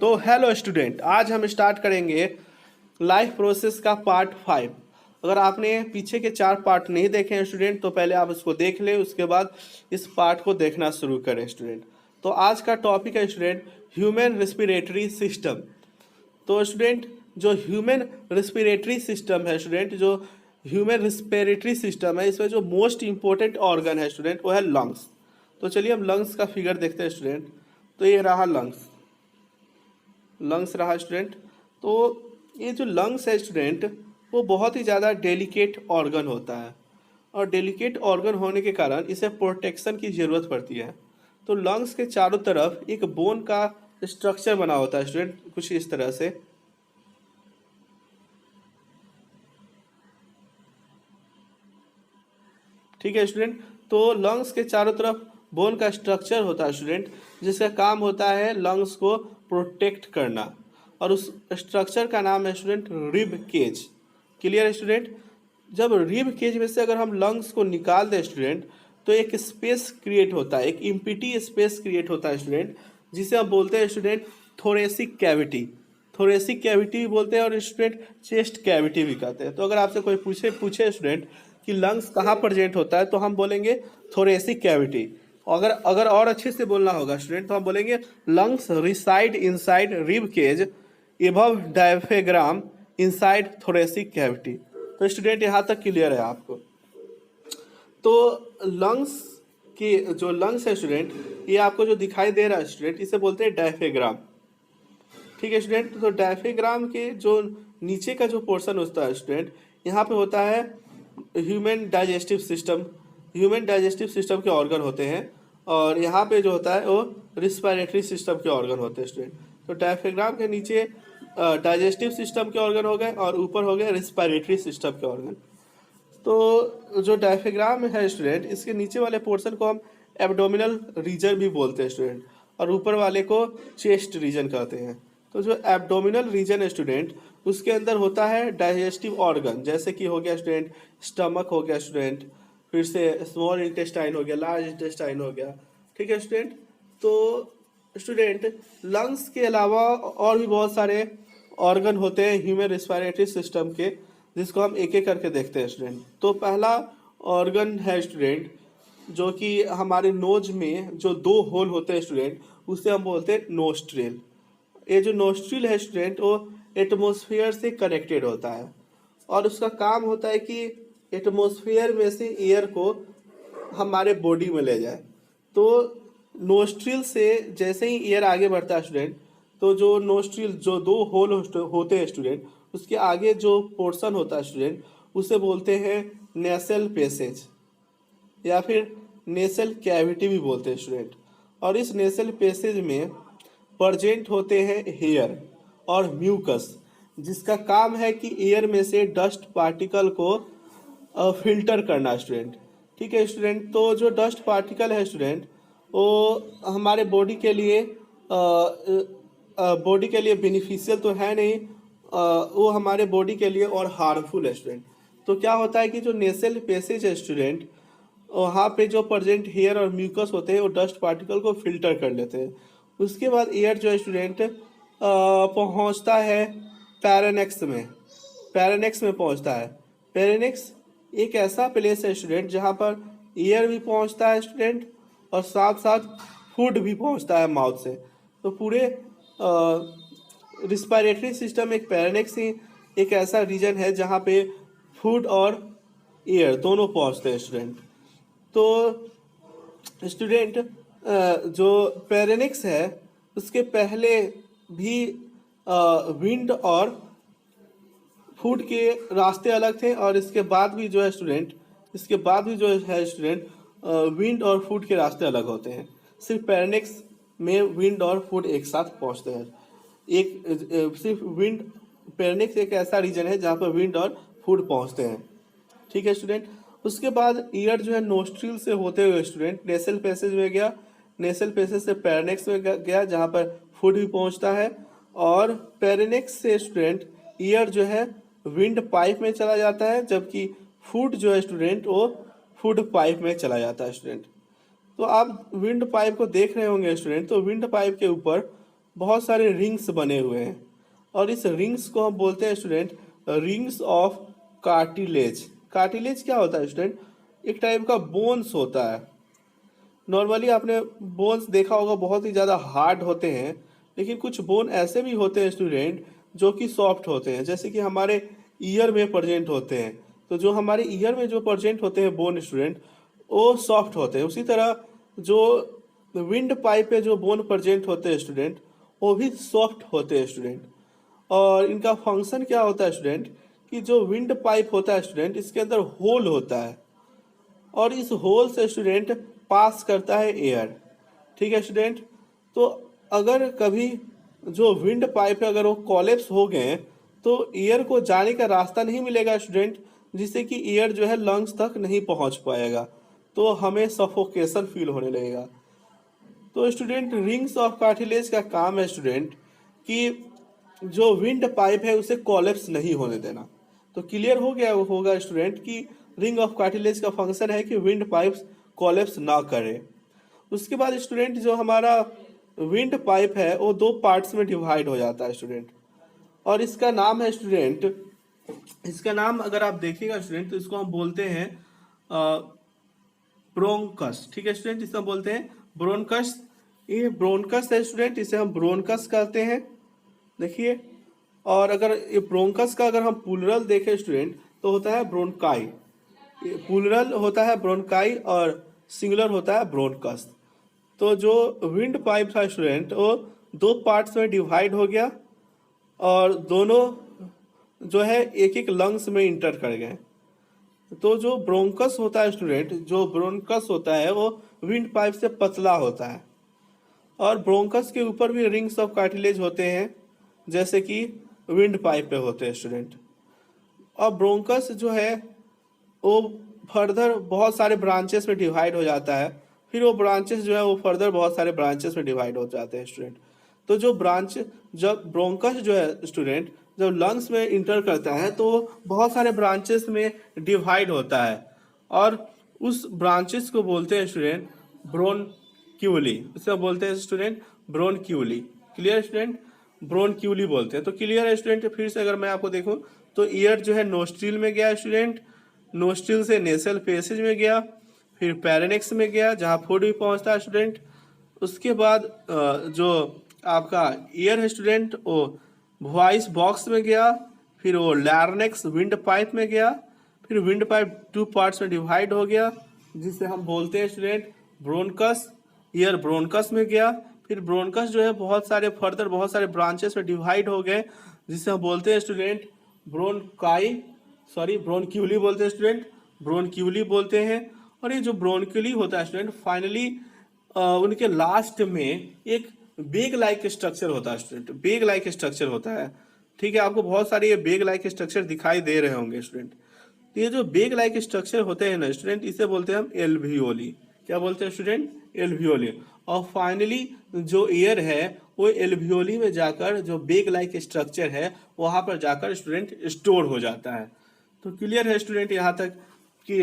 तो hello student, आज हम स्टार्ट करेंगे लाइफ प्रोसेस का पार्ट 5। अगर आपने पीछे के 4 पार्ट नहीं देखे हैं स्टूडेंट, तो पहले आप इसको देख लें, उसके बाद इस पार्ट को देखना शुरू करें स्टूडेंट। तो आज का टॉपिक है स्टूडेंट ह्यूमन रेस्पिरेटरी सिस्टम। तो स्टूडेंट जो ह्यूमन रेस्पिरेटरी सिस्टम है स्टूडेंट, जो ह्यूमन रेस्पिरेटरी सिस्टम है, इसमें जो मोस्ट इंपॉर्टेंट ऑर्गन है स्टूडेंट वो है लंग्स। तो चलिए हम लंग्स का फिगर देखते हैं स्टूडेंट। तो ये रहा लंग्स रहा स्टूडेंट। तो ये जो लंग्स है स्टूडेंट, वो बहुत ही ज़्यादा डेलिकेट ऑर्गन होता है, और डेलिकेट ऑर्गन होने के कारण इसे प्रोटेक्शन की ज़रूरत पड़ती है। तो लंग्स के चारों तरफ एक बोन का स्ट्रक्चर बना होता है स्टूडेंट, कुछ इस तरह से। ठीक है स्टूडेंट। तो लंग्स के चारों तरफ बोन का स्ट्रक्चर होता है स्टूडेंट, जिसका काम होता है लंग्स को प्रोटेक्ट करना, और उस स्ट्रक्चर का नाम है स्टूडेंट रिब केज। क्लियर है स्टूडेंट। जब रिब केज में से अगर हम लंग्स को निकाल दें स्टूडेंट, तो एक स्पेस क्रिएट होता है, एक इम्पिटी स्पेस क्रिएट होता है स्टूडेंट, जिसे हम बोलते हैं student thoracic cavity. Thoracic cavity भी बोलते हैं और स्टूडेंट चेस्ट कैविटी भी कहते हैं। तो अगर आपसे कोई पूछे स्टूडेंट कि लंग्स कहाँ प्रेजेंट होता है, तो हम बोलेंगे थोरेसिक कैविटी। अगर अगर और अच्छे से बोलना होगा स्टूडेंट, तो हम बोलेंगे lungs reside inside rib cage above diaphragm inside thoracic cavity. तो स्टूडेंट यहाँ तक क्लियर है आपको। तो लंग्स की जो लंग्स है स्टूडेंट, ये आपको जो दिखाई दे रहा है स्टूडेंट, इसे बोलते हैं डायफ्राम। ठीक है स्टूडेंट। तो डायफ्राम के जो नीचे का जो पोर्शन होता है स्टूडेंट, यहाँ पे होता है human digestive system. Human digestive system के ऑर्गन होते हैं, और यहाँ पे जो होता है वो रिस्पिरेटरी सिस्टम के ऑर्गन होते हैं स्टूडेंट। तो डायफ्राम के नीचे डाइजेस्टिव सिस्टम के ऑर्गन हो गए, और ऊपर हो गए रिस्पिरेटरी सिस्टम के ऑर्गन। तो जो डायफ्राम है स्टूडेंट, इसके नीचे वाले पोर्शन को हम एब्डोमिनल रीजन भी बोलते हैं स्टूडेंट, और ऊपर वाले को चेस्ट रीजन कहते हैं। तो जो एब्डोमिनल रीजन है स्टूडेंट, उसके अंदर होता है डाइजेस्टिव ऑर्गन, जैसे कि हो गया स्टूडेंट स्टमक हो गया स्टूडेंट, फिर से स्मॉल इंटेस्टाइन हो गया, लार्ज इंटेस्टाइन हो गया। ठीक है स्टूडेंट। तो स्टूडेंट लंग्स के अलावा और भी बहुत सारे ऑर्गन होते हैं ह्यूमन रेस्पिरेटरी सिस्टम के, जिसको हम एक एक करके देखते हैं स्टूडेंट। तो पहला ऑर्गन है स्टूडेंट, जो कि हमारे नोज में जो 2 होल होते हैं स्टूडेंट, उसे हम बोलते हैं नोस्ट्रिल। ये जो नोस्ट्रिल है स्टूडेंट, वो एटमॉस्फेयर से कनेक्टेड होता है, और उसका काम होता है कि एटमॉस्फेयर में से एयर को हमारे बॉडी में ले जाए। तो नोस्ट्रिल से जैसे ही एयर आगे बढ़ता है स्टूडेंट, तो जो नोस्ट्रिल जो 2 होल होते हैं स्टूडेंट, उसके आगे जो पोर्शन होता है स्टूडेंट, उसे बोलते हैं नेसल पैसेज, या फिर नेसल कैविटी भी बोलते हैं स्टूडेंट। और इस नेसल पैसेज में प्रेजेंट होते हैं हेयर और म्यूकस, जिसका काम है कि एयर में से डस्ट पार्टिकल को फिल्टर करना स्टूडेंट। ठीक है स्टूडेंट। तो जो डस्ट पार्टिकल है स्टूडेंट, वो हमारे बॉडी के लिए बेनिफिशियल तो है नहीं, वो हमारे बॉडी के लिए और हार्मफुल है स्टूडेंट। तो क्या होता है कि जो नेसल पैसेज है स्टूडेंट, वहाँ पे जो प्रेजेंट हेयर और म्यूकस होते हैं, वो डस्ट पार्टिकल को फिल्टर कर लेते हैं। उसके बाद एयर जो है स्टूडेंट पहुँचता है पैरानेक्स में। पैरानेक्स में पहुँचता है। पैरानेक्स एक ऐसा प्लेस है स्टूडेंट, जहाँ पर एयर भी पहुँचता है स्टूडेंट, और साथ साथ फूड भी पहुँचता है माउथ से। तो पूरे रिस्पिरेटरी सिस्टम एक पैरानेक्स ही एक ऐसा रीजन है जहाँ पे फूड और एयर दोनों पहुँचते हैं स्टूडेंट। तो स्टूडेंट जो पैरानेक्स है, उसके पहले भी विंड और फूड के रास्ते अलग थे, और इसके बाद भी जो है स्टूडेंट विंड और फूड के रास्ते अलग होते हैं। सिर्फ पैरानेक्स में विंड और फूड एक साथ पहुंचते हैं। सिर्फ विंड पैरानेक्स एक ऐसा रीजन है जहाँ पर विंड और फूड पहुंचते हैं। ठीक है स्टूडेंट। उसके बाद ईयर जो है नोस्ट्रिल से होते हुए स्टूडेंट नेसल पैसेज में गया, नेसल पैसेज से पैरानेक्स में गया, जहाँ पर फूड भी पहुंचता है, और पैरानेक्स से स्टूडेंट ईयर जो है विंड पाइप में चला जाता है, जबकि फूड जो है स्टूडेंट वो फूड पाइप में चला जाता है स्टूडेंट। तो आप विंड पाइप को देख रहे होंगे स्टूडेंट। तो विंड पाइप के ऊपर बहुत सारे रिंग्स बने हुए हैं, और इस रिंग्स को हम बोलते हैं student rings of cartilage. Cartilage क्या होता है स्टूडेंट? एक टाइप का बोन्स होता है। नॉर्मली आपने बोन्स देखा होगा, बहुत ही ज़्यादा हार्ड होते हैं, लेकिन कुछ बोन ऐसे भी होते हैं स्टूडेंट जो कि सॉफ्ट होते हैं, जैसे कि हमारे ईयर में प्रेजेंट होते हैं। तो जो हमारे ईयर में जो प्रेजेंट होते हैं बोन स्टूडेंट, वो सॉफ्ट होते हैं। उसी तरह जो विंड पाइप पे जो बोन प्रेजेंट होते हैं स्टूडेंट, वो भी सॉफ्ट होते हैं स्टूडेंट। और इनका फंक्शन क्या होता है स्टूडेंट, कि जो विंड पाइप होता है स्टूडेंट, इसके अंदर होल होता है, और इस होल से स्टूडेंट पास करता है एयर। ठीक है स्टूडेंट। तो अगर कभी जो विंड पाइप है अगर वो कॉलेप्स हो गए तो एयर को जाने का रास्ता नहीं मिलेगा स्टूडेंट, जिससे कि एयर जो है लंग्स तक नहीं पहुंच पाएगा, तो हमें सफोकेशन फील होने लगेगा। तो स्टूडेंट रिंग्स ऑफ कार्टिलेज का काम है स्टूडेंट कि जो विंड पाइप है उसे कॉलेप्स नहीं होने देना। तो क्लियर हो गया होगा स्टूडेंट कि रिंग ऑफ कार्टिलेज का फंक्शन है कि विंड पाइप्स कॉलेप्स ना करे। उसके बाद स्टूडेंट जो हमारा विंड पाइप है वो दो पार्ट्स में डिवाइड हो जाता है स्टूडेंट, और इसका नाम है स्टूडेंट, इसका नाम अगर आप देखिएगा स्टूडेंट तो इसको हम बोलते हैं ब्रोंकस। ठीक है स्टूडेंट, इसे हम बोलते हैं ब्रोनकस। ये ब्रोनकस है स्टूडेंट, इसे हम ब्रोनकस कहते हैं। देखिए, और अगर ये ब्रोंकस का अगर हम प्लूरल देखें स्टूडेंट तो होता है ब्रोनकाई। प्लूरल होता है ब्रोनकाई और सिंगुलर होता है ब्रोनकस। तो जो विंड पाइप था स्टूडेंट वो दो पार्ट्स में डिवाइड हो गया, और दोनों जो है एक एक लंग्स में इंटर कर गए। तो जो ब्रोंकस होता है स्टूडेंट, जो ब्रोंकस होता है वो विंड पाइप से पतला होता है, और ब्रोंकस के ऊपर भी रिंग्स ऑफ कार्टिलेज होते हैं, जैसे कि विंड पाइप पे होते हैं स्टूडेंट। और ब्रोंकस जो है वो फर्दर बहुत सारे ब्रांचेस में डिवाइड हो जाता है, फिर वो ब्रांचेस जो है वो फर्दर बहुत सारे ब्रांचेस में डिवाइड हो जाते हैं स्टूडेंट। तो जो ब्रांच जब ब्रोंकस जो है स्टूडेंट जब लंग्स में इंटर करता है तो बहुत सारे ब्रांचेस में डिवाइड होता है, और उस ब्रांचेस को बोलते हैं स्टूडेंट ब्रोनक्यूली। इसे बोलते हैं student bronchioli. Clear student? Bronchioli बोलते हैं। तो क्लियर है स्टूडेंट? फिर से अगर मैं आपको देखूं तो ईयर जो है नोस्ट्रिल में गया स्टूडेंट, नोस्ट्रिल से नेसल पैसेज में गया, फिर पैरेनिक्स में गया जहाँ फूड भी पहुँचता है स्टूडेंट। उसके बाद जो आपका ईयर है स्टूडेंट वो वॉइस बॉक्स में गया, फिर वो लार्नेक्स विंड पाइप में गया, फिर विंड पाइप टू पार्ट्स में डिवाइड हो गया जिसे हम बोलते हैं स्टूडेंट ब्रोनकस। ईयर ब्रोनकस में गया, फिर ब्रोनकस जो है बहुत सारे फर्दर बहुत सारे ब्रांचेस में डिवाइड हो गए जिसे हम बोलते हैं स्टूडेंट ब्रोनक्यूली बोलते हैं स्टूडेंट, ब्रोनक्यूली बोलते हैं। और ये जो ब्रोनक्यूली होता है स्टूडेंट फाइनली उनके लास्ट में एक बेग लाइक स्ट्रक्चर होता है स्टूडेंट, बेग लाइक स्ट्रक्चर होता है। ठीक है, आपको बहुत सारे ये बेग लाइक स्ट्रक्चर दिखाई दे रहे होंगे स्टूडेंट। तो ये जो बेग लाइक स्ट्रक्चर होते हैं ना स्टूडेंट, इसे बोलते हैं हम एल्वियोली। क्या बोलते हैं स्टूडेंट? एल्वियोली। और फाइनली जो एयर है वो एल्वियोली में जाकर जो बेग लाइक स्ट्रक्चर है वहां पर जाकर स्टूडेंट स्टोर हो जाता है। तो क्लियर है स्टूडेंट यहाँ तक कि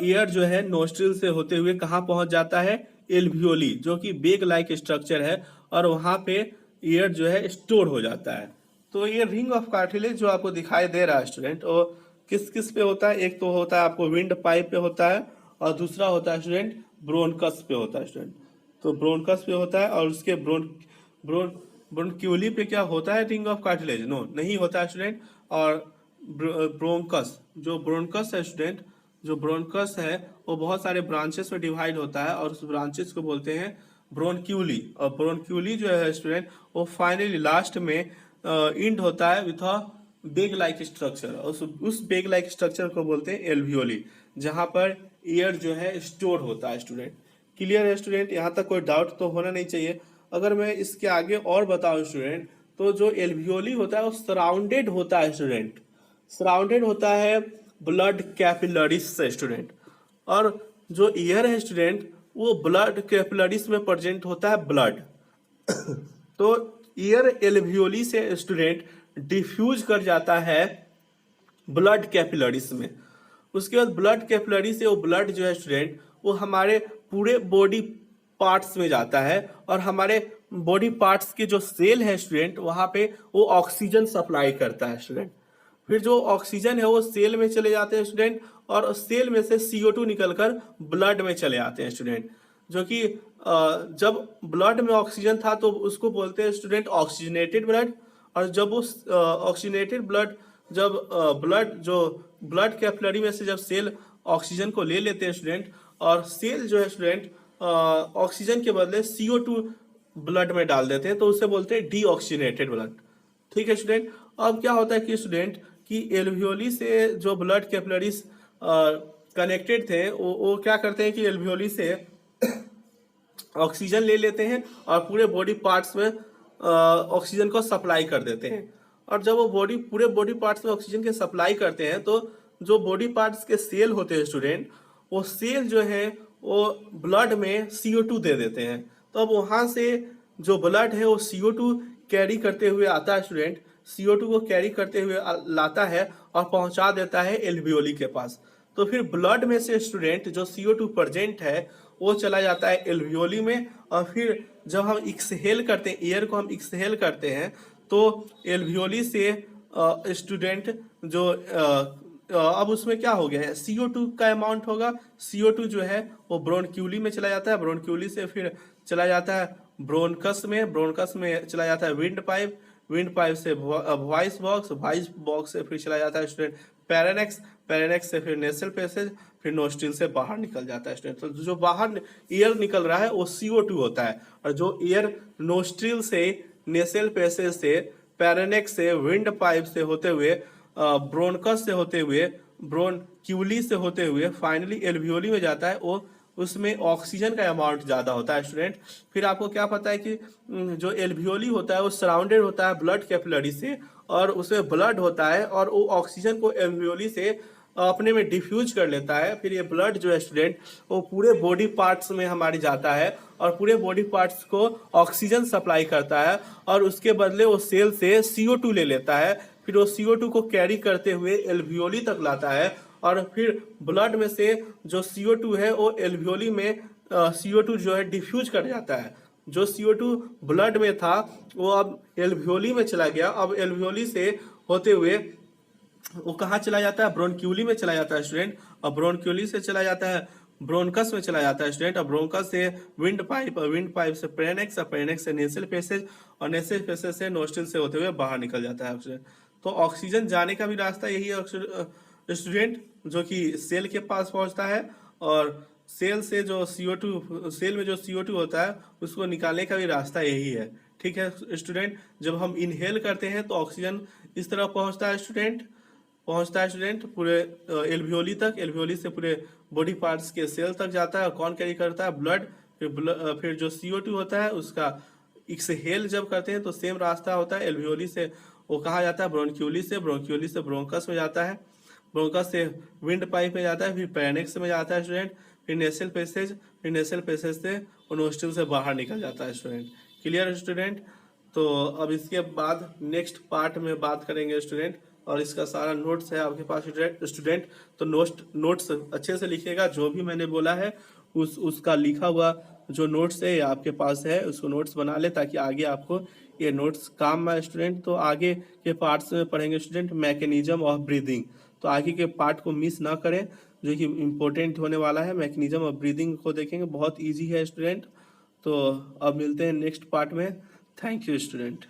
एयर जो है नोस्ट्रिल से होते हुए कहाँ पहुंच जाता है? एल्वियोली, जो कि बेग लाइक स्ट्रक्चर है, और वहां पे एयर जो है स्टोर हो जाता है। तो ये रिंग ऑफ कार्टिलेज जो आपको दिखाई दे रहा है स्टूडेंट वो किस किस पे होता है? एक तो होता है आपको विंड पाइप पे होता है, और दूसरा होता है स्टूडेंट ब्रोनकस पे होता है स्टूडेंट। तो ब्रोनकस पे होता है, और उसके ब्रोनक्यूली पे क्या होता है? रिंग ऑफ कार्टिलेज नो नहीं होता है स्टूडेंट। और ब्रोंकस, जो ब्रोनकस है स्टूडेंट, जो ब्रोनकस है वो बहुत सारे ब्रांचेस में डिवाइड होता है, और उस ब्रांचेस को बोलते हैं ब्रोनक्यूली। और ब्रोनक्यूली जो है स्टूडेंट वो फाइनली लास्ट में इंड होता है with a bag like structure, उस बेग लाइक स्ट्रक्चर को बोलते हैं एल्वियोली, जहां पर एयर जो है स्टोर होता है स्टूडेंट। क्लियर है स्टूडेंट? यहाँ तक कोई डाउट तो होना नहीं चाहिए। अगर मैं इसके आगे और बताऊं स्टूडेंट, तो जो एल्वियोली होता है वो सराउंडेड होता है स्टूडेंट, सराउंडेड होता है ब्लड कैपिलरीज से स्टूडेंट। और जो ईयर है स्टूडेंट वो ब्लड कैपिलरीज में प्रेजेंट होता है ब्लड। तो ईयर एल्वियोली से स्टूडेंट डिफ्यूज कर जाता है ब्लड कैपिलरीज में। उसके बाद ब्लड कैपिलरी से वो ब्लड जो है स्टूडेंट वो हमारे पूरे बॉडी पार्ट्स में जाता है, और हमारे बॉडी पार्ट्स के जो सेल है स्टूडेंट, वहाँ पे वो ऑक्सीजन सप्लाई करता है स्टूडेंट। फिर जो ऑक्सीजन है वो सेल में चले जाते हैं स्टूडेंट, और सेल में से CO2 निकलकर ब्लड में चले आते हैं स्टूडेंट। जो कि जब ब्लड में ऑक्सीजन था तो उसको बोलते हैं स्टूडेंट ऑक्सीजनेटेड ब्लड। और जब वो ऑक्सीजनेटेड ब्लड, जब ब्लड जो ब्लड कैपिलरी में से जब सेल ऑक्सीजन को ले लेते हैं स्टूडेंट, और सेल जो है स्टूडेंट ऑक्सीजन के बदले CO2 ब्लड में डाल देते हैं, तो उसे बोलते हैं डीऑक्सीजनेटेड ब्लड। ठीक है स्टूडेंट। अब क्या होता है कि स्टूडेंट कि एल्वियोली से जो ब्लड कैपिलरीज कनेक्टेड थे, वो क्या करते हैं कि एल्वियोली से ऑक्सीजन ले लेते हैं और पूरे बॉडी पार्ट्स में ऑक्सीजन को सप्लाई कर देते हैं। और जब वो पूरे बॉडी पार्ट्स में ऑक्सीजन के सप्लाई करते हैं, तो जो बॉडी पार्ट्स के सेल होते हैं स्टूडेंट, वो सेल जो है वो ब्लड में CO2 दे देते हैं। तो अब वहाँ से जो ब्लड है वो CO2 कैरी करते हुए आता है स्टूडेंट, CO2 को कैरी करते हुए लाता है और पहुंचा देता है एल्वियोली के पास। तो फिर ब्लड में से स्टूडेंट जो CO2 प्रेजेंट है वो चला जाता है एल्वियोली में, और फिर जब हम एक्सहेल करते हैं, एयर को हम एक्सहेल करते हैं, तो एल्वियोली से स्टूडेंट जो अब उसमें क्या हो गया है, CO2 का अमाउंट होगा। CO2 जो है वो ब्रोनक्यूली में चला जाता है, ब्रोनक्यूली से फिर चला जाता है ब्रोनकस में, ब्रोनकस में चला जाता है विंड पाइप, विंड पाइप से वॉइस बॉक्स, वॉइस बॉक्स से फिर चला जाता है स्टूडेंट पैरानेक्स, पैरानेक्स से फिर नेसल पैसेज, फिर नोस्ट्रिल से बाहर निकल जाता है स्टूडेंट। तो जो बाहर एयर निकल रहा है वो CO2 होता है, और जो एयर नोस्ट्रिल से, नेसल पैसेज से, पैरानेक्स से, विंड पाइप से होते हुए, ब्रोनकस से होते हुए, ब्रोनक्यूली से होते हुए फाइनली एल्वियोली में जाता है, वो उसमें ऑक्सीजन का अमाउंट ज़्यादा होता है स्टूडेंट। फिर आपको क्या पता है कि जो एल्वियोली होता है वो सराउंडेड होता है ब्लड कैपिलरी से, और उसमें ब्लड होता है, और वो ऑक्सीजन को एल्वियोली से अपने में डिफ्यूज कर लेता है। फिर ये ब्लड जो है स्टूडेंट वो पूरे बॉडी पार्ट्स में हमारी जाता है, और पूरे बॉडी पार्ट्स को ऑक्सीजन सप्लाई करता है, और उसके बदले वो सेल से CO2 ले लेता है। फिर वो CO2 को कैरी करते हुए एल्वियोली तक लाता है, और फिर ब्लड में से जो CO2 है वो एल्वियोली में CO2 जो है डिफ्यूज कर जाता है। जो CO2 ब्लड में था वो अब एल्वियोली में चला गया। अब एल्वियोली से होते हुए वो कहाँ चला जाता है, ब्रोनक्यूली में चला जाता है स्टूडेंट, और ब्रोनक्यूली से चला जाता है ब्रोनकस में चला जाता है स्टूडेंट, और ब्रोनकस से विंड पाइप, और विंड पाइप से पेरेनेक्स, और पेरेनेक्स से नेसल पैसेज, और नेसल पैसेज से नोस्ट्रिल से होते हुए बाहर निकल जाता है स्टूडेंट। तो ऑक्सीजन जाने का भी रास्ता यही है स्टूडेंट, जो कि सेल के पास पहुंचता है, और सेल से जो CO2, सेल में जो CO2 होता है उसको निकालने का भी रास्ता यही है। ठीक है स्टूडेंट। जब हम इनहेल करते हैं तो ऑक्सीजन इस तरह पहुंचता है स्टूडेंट, पूरे एल्वियोली तक, एल्वियोली से पूरे बॉडी पार्ट्स के सेल तक जाता है। और कौन कैरी करता है, ब्लड। फिर जो CO2 होता है उसका एक्सहेल जब करते हैं तो सेम रास्ता होता है, एल्वियोली से वो कहाँ जाता है, ब्रोनक्यूली से, ब्रोनक्यूली से ब्रोंकस में जाता है, ब्रोंकस से विंड पाइप में जाता है, फिर पैरानेक्स में जाता है स्टूडेंट, फिर नेसल पैसेज, फिर नेसल पैसेज से नोस्ट्रिल से बाहर निकल जाता है स्टूडेंट। Clear student. तो अब इसके बाद नेक्स्ट पार्ट में बात करेंगे स्टूडेंट, और इसका सारा नोट्स है आपके पास स्टूडेंट। तो नोट्स अच्छे से लिखिएगा, जो भी मैंने बोला है उसका लिखा हुआ जो नोट्स है ये आपके पास है, उसको नोट्स बना ले ताकि आगे आपको ये नोट्स काम में स्टूडेंट। तो आगे के पार्ट्स में पढ़ेंगे स्टूडेंट मैकेनिज्म ऑफ ब्रीदिंग, तो आगे के पार्ट को मिस ना करें जो कि इम्पोर्टेंट होने वाला है। मैकेनिज्म ऑफ ब्रीदिंग को देखेंगे, बहुत ईजी है स्टूडेंट। तो अब मिलते हैं नेक्स्ट पार्ट में। Thank you student.